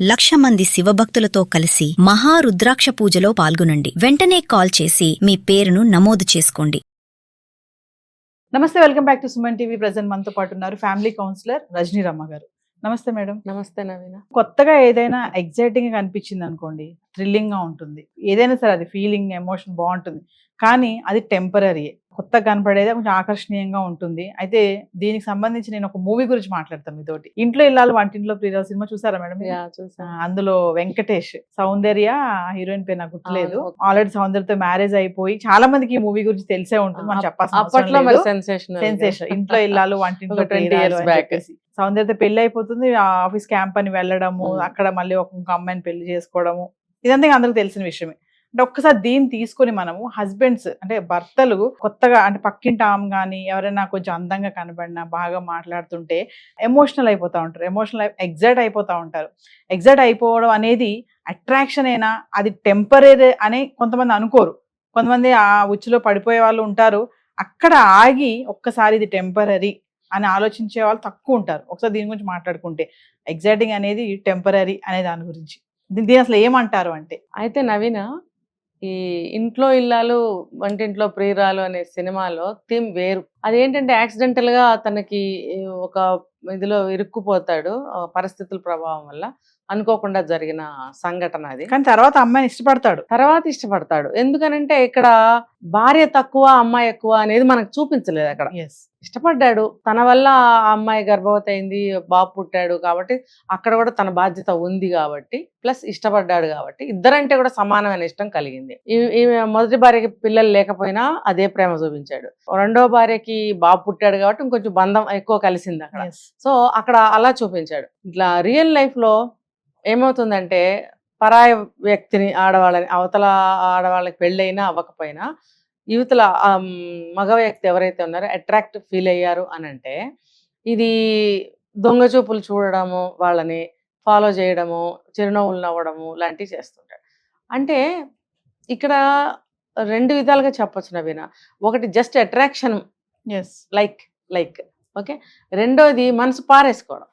1,00,000 మంది శివభక్తులతో కలిసి మహారుద్రాక్ష పూజలో పాల్గొనండి. వెంటనే కాల్ చేసి మీ పేరును నమోదు చేసుకోండి. నమస్తే, welcome back to Suman TV. Present మనతో పాటు ఉన్నారు ఫ్యామిలీ కౌన్సిలర్ రజనీ రమ్మ గారు. నమస్తే మేడం. నమస్తే నవీన. కొత్తగా ఏదైనా ఎగ్జైటింగ్ గా అనిపించింది అనుకోండి, థ్రిల్లింగ్ గా ఉంటుంది, ఏదైనా సరే అది ఫీలింగ్ ఎమోషన్ బాగుంటుంది, కానీ అది టెంపరీ. కొత్తగా కనపడేది కొంచెం ఆకర్షణీయంగా ఉంటుంది. అయితే దీనికి సంబంధించి నేను ఒక మూవీ గురించి మాట్లాడతాను మీతోటి. ఇంట్లో ఇల్లాలు వంటింట్లో ప్రియురాలు సినిమా చూసారా మేడం? అందులో వెంకటేష్, సౌందర్య హీరోయిన్ పేరు నాకు గుర్తులేదు. ఆల్రెడీ సౌందర్యతో మ్యారేజ్ అయిపోయి చాలా మందికి ఈ మూవీ గురించి తెలిసే ఉంటుంది, మనం చెప్పాల్సిన సెన్సేషన్. ఇంట్లో ఇల్లాలు వంటింట్లో ప్రియురాలు అని చెప్పేసి సౌందర్యతో పెళ్లి అయిపోతుంది, ఆఫీస్ క్యాంప్ అని వెళ్ళడము, అక్కడ మళ్ళీ ఒక అమ్మాయిని పెళ్లి చేసుకోవడము, ఇదంతా అందరికి తెలిసిన విషయమే. అంటే ఒక్కసారి దీన్ని తీసుకొని మనము హస్బెండ్స్ అంటే భర్తలు కొత్తగా అంటే పక్కింటి ఆమె కానీ ఎవరైనా కొంచెం అందంగా కనబడినా బాగా మాట్లాడుతుంటే ఎమోషనల్ అయిపోతూ ఉంటారు, ఎగ్జైట్ అయిపోతూ ఉంటారు. ఎగ్జైట్ అయిపోవడం అనేది అట్రాక్షన్ అయినా అది టెంపరీ అని కొంతమంది అనుకోరు. కొంతమంది ఆ ఉచ్చులో పడిపోయే వాళ్ళు ఉంటారు. అక్కడ ఆగి ఒక్కసారి ఇది టెంపరీ అని ఆలోచించే వాళ్ళు తక్కువ ఉంటారు. ఒకసారి దీని గురించి మాట్లాడుకుంటే ఎగ్జైటింగ్ అనేది టెంపరీ అనే దాని గురించి దీని అసలు ఏమంటారు అంటే? అయితే నవీన, ఈ ఇంట్లో ఇల్లాలు వంటింట్లో ప్రియురాలు అనే సినిమాలో థీమ్ వేరు. అదేంటంటే యాక్సిడెంటల్ గా తనకి ఒక ఇదిలో ఇరుక్కుపోతాడు, పరిస్థితుల ప్రభావం వల్ల అనుకోకుండా జరిగిన సంఘటన అది. కానీ తర్వాత అమ్మాయిని ఇష్టపడతాడు. ఎందుకనంటే ఇక్కడ భార్య తక్కువ అమ్మాయి ఎక్కువ అనేది మనకు చూపించలేదు. అక్కడ ఇష్టపడ్డాడు, తన వల్ల ఆ అమ్మాయి గర్భవతి అయింది, బాబు పుట్టాడు కాబట్టి అక్కడ కూడా తన బాధ్యత ఉంది కాబట్టి, ప్లస్ ఇష్టపడ్డాడు కాబట్టి ఇద్దరంటే కూడా సమానమైన ఇష్టం కలిగింది. ఈమె మొదటి భార్యకి పిల్లలు లేకపోయినా అదే ప్రేమ చూపించాడు. రెండో భార్యకి బాబు పుట్టాడు కాబట్టి ఇంకొంచెం బంధం ఎక్కువ కలిసింది అక్కడ. సో అక్కడ అలా చూపించాడు. ఇట్లా రియల్ లైఫ్ లో ఏమవుతుందంటే పరాయ వ్యక్తిని అవతల ఆడవాళ్ళకి పెళ్ళైనా అవ్వకపోయినా యువతల మగ వ్యక్తి ఎవరైతే ఉన్నారో అట్రాక్ట్ ఫీల్ అయ్యారు అని అంటే ఇది దొంగ చూపులు చూడడము, వాళ్ళని ఫాలో చేయడము, చిరునవ్వులు నవ్వడము లాంటివి చేస్తుంటాడు. అంటే ఇక్కడ రెండు విధాలుగా చెప్పొచ్చు నవీన. ఒకటి జస్ట్ అట్రాక్షన్, లైక్ ఓకే. రెండోది మనసు పారేసుకోవడం.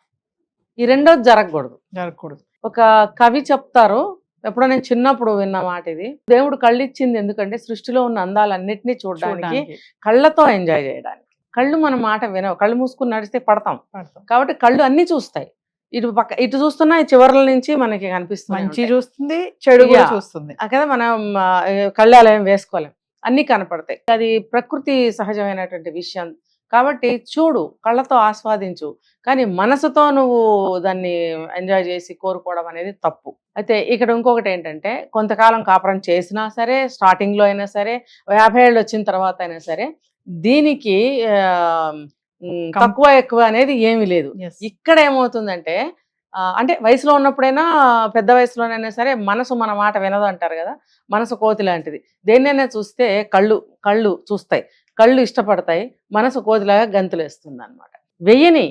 ఈ రెండోది జరగకూడదు. ఒక కవి చెప్తారు, ఎప్పుడో నేను చిన్నప్పుడు విన్న మాట ఇది. దేవుడు కళ్ళు ఇచ్చింది ఎందుకంటే సృష్టిలో ఉన్న అందాలన్నిటినీ చూడడానికి, కళ్ళతో ఎంజాయ్ చేయడానికి. కళ్ళు మన మాట వినవు, కళ్ళు మూసుకుని నడిస్తే పడతాం కాబట్టి కళ్ళు అన్ని చూస్తాయి. ఇటు చూస్తున్నా చివర్ల నుంచి మనకి కనిపిస్తుంది, మంచి చూస్తుంది, చెడు చూస్తుంది కదా. మనం కళ్ళాలయం వేసుకోలేం, అన్ని కనపడతాయి. అది ప్రకృతి సహజమైనటువంటి విషయం కాబట్టి చూడు, కళ్ళతో ఆస్వాదించు, కానీ మనసుతో నువ్వు దాన్ని ఎంజాయ్ చేసి కోరుకోవడం అనేది తప్పు. అయితే ఇక్కడ ఇంకొకటి ఏంటంటే కొంతకాలం కాపురం చేసినా సరే, స్టార్టింగ్లో అయినా సరే, 50 ఏళ్ళు వచ్చిన తర్వాత అయినా సరే దీనికి తక్కువ ఎక్కువ అనేది ఏమీ లేదు. ఇక్కడ ఏమవుతుందంటే అంటే వయసులో ఉన్నప్పుడైనా పెద్ద వయసులోనైనా సరే మనసు మన మాట వినదు అంటారు కదా. మనసు కోతి లాంటిది. దేన్నైనా చూస్తే కళ్ళు చూస్తాయి, కళ్ళు ఇష్టపడతాయి, మనసు కోతిలాగా గంతులేస్తుంది అనమాట. వెయ్యని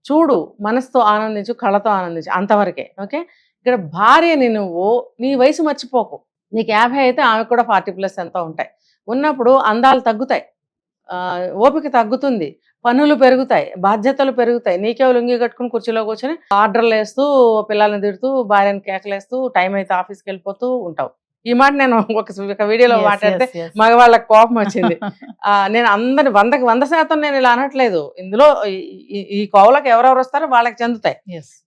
చూడు, మనసుతో ఆనందించు, కళ్ళతో ఆనందించు, అంతవరకే. ఓకే. ఇక్కడ భార్యని నువ్వు నీ వయసు మర్చిపోకు. నీకు 50 అయితే ఆమెకు కూడా 40+ ఎంతో ఉంటాయి. ఉన్నప్పుడు అందాలు తగ్గుతాయి, ఓపిక తగ్గుతుంది, పనులు పెరుగుతాయి, బాధ్యతలు పెరుగుతాయి. నీకే లుంగి కట్టుకుని కుర్చీలో కూర్చొని ఆర్డర్లు వేస్తూ, పిల్లల్ని తిడుతూ, భార్యను కేకలేస్తూ, టైం అయితే ఆఫీస్కి వెళ్ళిపోతూ ఉంటావు. ఈ మాట నేను ఒక వీడియోలో మాట్లాడితే మగవాళ్ళకి కోపం వచ్చింది. నేను అందరి 100% నేను ఇలా అనట్లేదు. ఇందులో ఈ కోవలకు ఎవరెవరు వస్తారో వాళ్ళకి చెందుతాయి.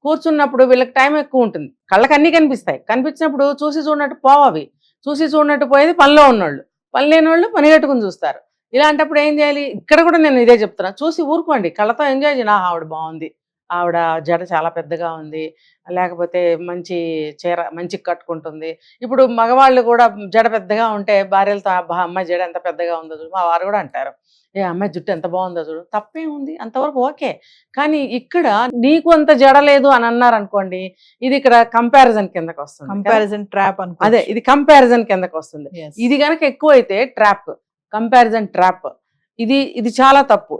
కూర్చున్నప్పుడు వీళ్ళకి టైం ఎక్కువ ఉంటుంది, కళ్ళకి అన్ని కనిపించినప్పుడు చూసి చూడనట్టు పోవవి, చూసి చూడనట్టు పోయేది పనిలో ఉన్నోళ్ళు, పని లేని వాళ్ళు పని కట్టుకుని చూస్తారు. ఇలాంటప్పుడు ఏం చేయాలి? ఇక్కడ కూడా నేను ఇదే చెప్తున్నా, చూసి ఊరుకోండి, కళ్ళతో ఎంజాయ్ చేయండి. ఆవిడ బాగుంది, ఆవిడ జడ చాలా పెద్దగా ఉంది, లేకపోతే మంచి చీర మంచి కట్టుకుంటుంది. ఇప్పుడు మగవాళ్ళు కూడా జడ పెద్దగా ఉంటే భార్యలతో అమ్మాయి జడ ఎంత పెద్దగా ఉందో చూడు, మా వారు కూడా అంటారు, ఏ అమ్మాయి జుట్టు ఎంత బాగుందో చూడు, తప్పే ఉంది, అంతవరకు ఓకే. కానీ ఇక్కడ నీకు అంత జడ లేదు అని అన్నారు అనుకోండి, ఇది ఇక్కడ కంపారిజన్ కిందకి వస్తుంది, కంపారిజన్ ట్రాప్. అదే, ఇది కంపారిజన్ కిందకి వస్తుంది. ఇది కనుక ఎక్కువ అయితే ట్రాప్, కంపారిజన్ ట్రాప్. ఇది చాలా తప్పు.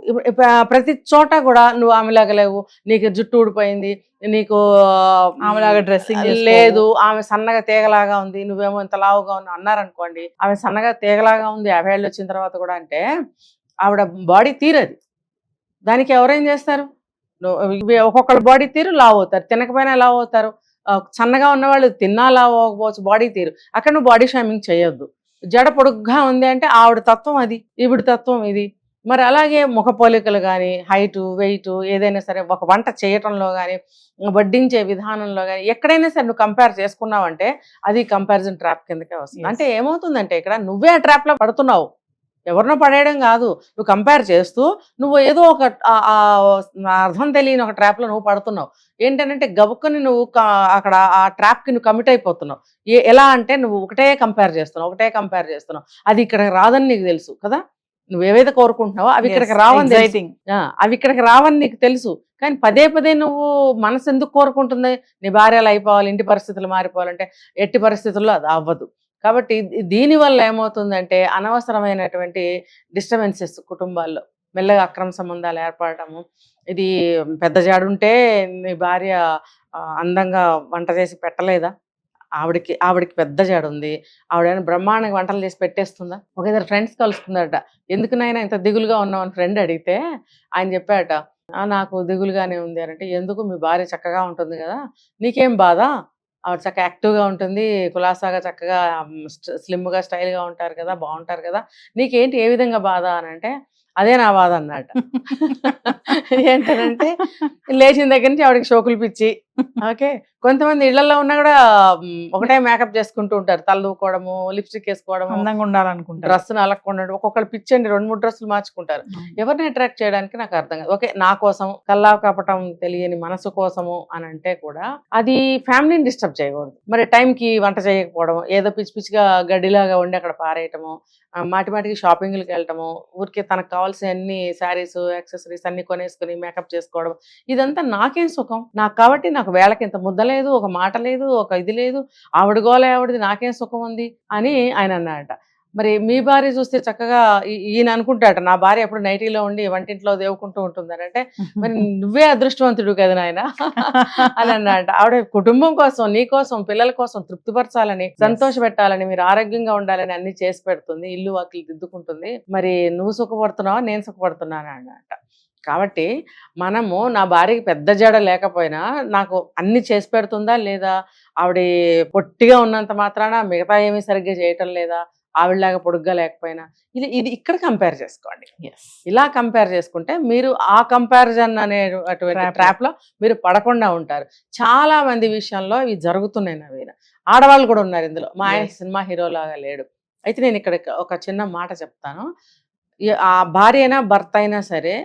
ప్రతి చోట కూడా నువ్వు ఆమెలాగా లేవు, నీకు జుట్టు ఊడిపోయింది, నీకు ఆమెలాగా డ్రెస్సింగ్ లేదు, ఆమె సన్నగా తీగలాగా ఉంది, నువ్వేమో ఇంత లావుగా ఉన్నావు అన్నారనుకోండి. ఆమె సన్నగా తీగలాగా ఉంది 50 ఏళ్ళు వచ్చిన తర్వాత కూడా అంటే ఆవిడ బాడీ తీరది. దానికి ఎవరేం చేస్తారు? ఒక్కొక్కళ్ళ బాడీ తీరు లావు అవుతారు, తినకపోయినా లావు అవుతారు. సన్నగా ఉన్నవాళ్ళు తిన్నాలా పోవచ్చు, బాడీ తీరు. అక్కడ నువ్వు బాడీ షేమింగ్ చేయొద్దు. జడ పొడుగ్గా ఉంది అంటే ఆవిడ తత్వం అది, ఈవిడ తత్వం ఇది. మరి అలాగే ముఖ పోలికలు కానీ, హైటు, వెయిట్, ఏదైనా సరే ఒక వంట చేయటంలో కానీ, వడ్డించే విధానంలో కానీ ఎక్కడైనా సరే నువ్వు కంపేర్ చేసుకున్నావంటే అది కంపారిజన్ ట్రాప్ కిందకే వస్తుంది. అంటే ఏమవుతుందంటే ఇక్కడ నువ్వే ఆ ట్రాప్లో పడుతున్నావు, ఎవరినో పడేయడం కాదు. నువ్వు కంపేర్ చేస్తూ నువ్వు ఏదో ఒక అర్థం తెలియని ఒక ట్రాప్లో నువ్వు పడుతున్నావు. ఏంటంటే గబుక్కని నువ్వు అక్కడ ఆ ట్రాప్కి నువ్వు కమిట్ అయిపోతున్నావు. ఎలా అంటే నువ్వు ఒకటే కంపేర్ చేస్తున్నావు. అది ఇక్కడికి రాదని నీకు తెలుసు కదా, నువ్వు ఏవైతే కోరుకుంటున్నావో అవి ఇక్కడికి రావని అవి ఇక్కడికి రావని నీకు తెలుసు. కానీ పదే పదే నువ్వు మనసు ఎందుకు కోరుకుంటుంది, నీ భార్యలు అయిపోవాలి, ఇంటి పరిస్థితులు మారిపోవాలంటే ఎట్టి పరిస్థితుల్లో అది అవ్వదు. కాబట్టి దీనివల్ల ఏమవుతుందంటే అనవసరమైనటువంటి డిస్టర్బెన్సెస్ కుటుంబాల్లో, మెల్లగా అక్రమ సంబంధాలు ఏర్పడటము. ఇది పెద్ద జాడుంటే నీ భార్య అందంగా వంట చేసి పెట్టలేదా, ఆవిడకి పెద్ద జాడు ఉంది, ఆవిడైనా బ్రహ్మాండంగా వంటలు చేసి పెట్టేస్తుందా. ఒక ఇద్దరు ఫ్రెండ్స్ కలుసుకుందట. ఎందుకునైనా ఇంత దిగులుగా ఉన్నావు అని ఫ్రెండ్ అడిగితే ఆయన చెప్పాట, నాకు దిగులుగానే ఉంది అంటే, ఎందుకు మీ భార్య చక్కగా ఉంటుంది కదా, నీకేం బాధ, ఆవిడ చక్కగా యాక్టివ్గా ఉంటుంది, కులాసాగా చక్కగా స్లిమ్గా స్టైల్గా ఉంటారు కదా, బాగుంటారు కదా, నీకేంటి ఏ విధంగా బాధ అని అంటే, అదే నా బాధ అన్నమాట. ఏంటంటే లేచిన దగ్గర నుంచి ఆవిడకి షోకులు పిచ్చి. ఓకే, కొంతమంది ఇళ్లలో ఉన్నా కూడా ఒకటే మేకప్ చేసుకుంటూ ఉంటారు, తల దూకోవడము, లిప్స్టిక్ వేసుకోవడము, అందంగా ఉండాలనుకుంటారు, డ్రెస్సును అలక్కుండా. ఒక్కొక్కరు పిచ్చి అండి, 2-3 డ్రెస్సులు మార్చుకుంటారు. ఎవరిని అట్రాక్ట్ చేయడానికి నాకు అర్థం కాదు. ఓకే, నా కోసం, కల్లా కపటం తెలియని మనసు కోసము అని అంటే కూడా అది ఫ్యామిలీని డిస్టర్బ్ చేయకూడదు. మరి టైంకి వంట చేయకపోవడం, ఏదో పిచ్చి పిచ్చిగా గడ్డిలాగా ఉండి అక్కడ పారేయటము, మాటికి షాపింగ్లకు వెళ్ళటము, ఊరికే తనకు కావాల్సిన అన్ని శారీస్, యాక్సెసరీస్ అన్ని కొనేసుకుని మేకప్ చేసుకోవడం, ఇదంతా నాకేం సుఖం, నాకు కాబట్టి నాకు వేళకి ఇంత ముద్ద లేదు, ఒక మాట లేదు, ఒక ఇది లేదు, ఆవిడ గోల ఆవిడది, నాకేం సుఖం ఉంది అని ఆయన అన్నాడట. మరి మీ భార్య చూస్తే చక్కగా ఈయన అనుకుంటాట, నా భార్య ఎప్పుడు నైటీలో ఉండి వంటింట్లో దేవుకుంటూ ఉంటుందని అంటే, మరి నువ్వే అదృష్టవంతుడు కదా నాయన అని అన్నట. ఆవిడ కుటుంబం కోసం, నీ కోసం, పిల్లల కోసం తృప్తిపరచాలని, సంతోష పెట్టాలని, మీరు ఆరోగ్యంగా ఉండాలని అన్ని చేసి పెడుతుంది, ఇల్లు వాకిలు దిద్దుకుంటుంది. మరి నువ్వు సుఖపడుతున్నావా, నేను సుఖపడుతున్నాను అన్నట. కాబట్టి మనము, నా భార్యకి పెద్ద జడ లేకపోయినా నాకు అన్ని చేసి పెడుతుందా లేదా, ఆవిడ పొట్టిగా ఉన్నంత మాత్రాన మిగతా ఏమీ సరిగ్గా చేయటం లేదా, ఆవిడలాగా పొడుగ్గా లేకపోయినా, ఇది ఇక్కడ కంపేర్ చేసుకోండి. ఇలా కంపేర్ చేసుకుంటే మీరు ఆ కంపారిజన్ అనే అటువంటి ట్రాప్లో మీరు పడకుండా ఉంటారు. చాలా మంది విషయంలో ఇవి జరుగుతున్నాయి నవీన, ఆడవాళ్ళు కూడా ఉన్నారు ఇందులో. మా ఆయన సినిమా హీరో లాగా లేడు. అయితే నేను ఇక్కడ ఒక చిన్న మాట చెప్తాను. ఆ భార్య అయినా భర్త అయినా సరే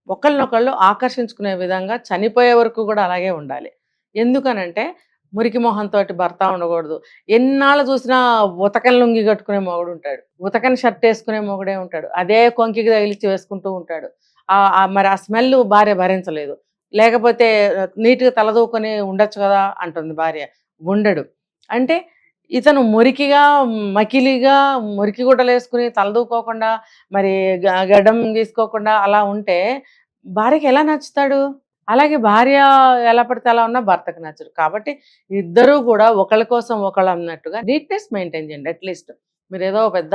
ఒకళ్ళనొకళ్ళు ఆకర్షించుకునే విధంగా చనిపోయే వరకు కూడా అలాగే ఉండాలి. ఎందుకనంటే మురికి మొహంతో భర్త ఉండకూడదు. ఎన్నాళ్ళు చూసినా ఉతకని లుంగి కట్టుకునే మొగుడు ఉంటాడు, ఉతకని షర్ట్ వేసుకునే మొగుడే ఉంటాడు, అదే కొంకికి తగిలిచ్చి వేసుకుంటూ ఉంటాడు. మరి ఆ స్మెల్ భార్య భరించలేదు. లేకపోతే నీట్గా తలదూకొని ఉండొచ్చు కదా అంటుంది భార్య, ఉండడు. అంటే ఇతను మురికిగా, మకిలిగా, మురికి గుడ్డలు వేసుకుని తలదూకోకుండా, మరి గడ్డం తీసుకోకుండా అలా ఉంటే భార్యకి ఎలా నచ్చుతాడు? అలాగే భార్య ఎలా పడితే అలా ఉన్నా భర్తకు నచ్చరు. కాబట్టి ఇద్దరూ కూడా ఒకళ్ళ కోసం ఒకళ్ళు అన్నట్టుగా నీట్నెస్ మెయింటైన్ చేయండి. అట్లీస్ట్ మీరు ఏదో పెద్ద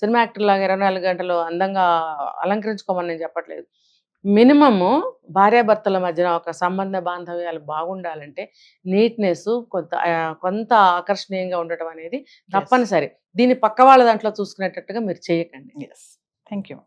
సినిమా యాక్టర్ లాగా 24 గంటలు అందంగా అలంకరించుకోమని నేను చెప్పట్లేదు. మినిమము భార్యాభర్తల మధ్యన ఒక సంబంధ బాంధవ్యాలు బాగుండాలంటే నీట్నెస్, కొంత ఆకర్షణీయంగా ఉండటం అనేది తప్పనిసరి. దీన్ని పక్క వాళ్ళ దాంట్లో చూసుకునేటట్టుగా మీరు చేయకండి. Thank you.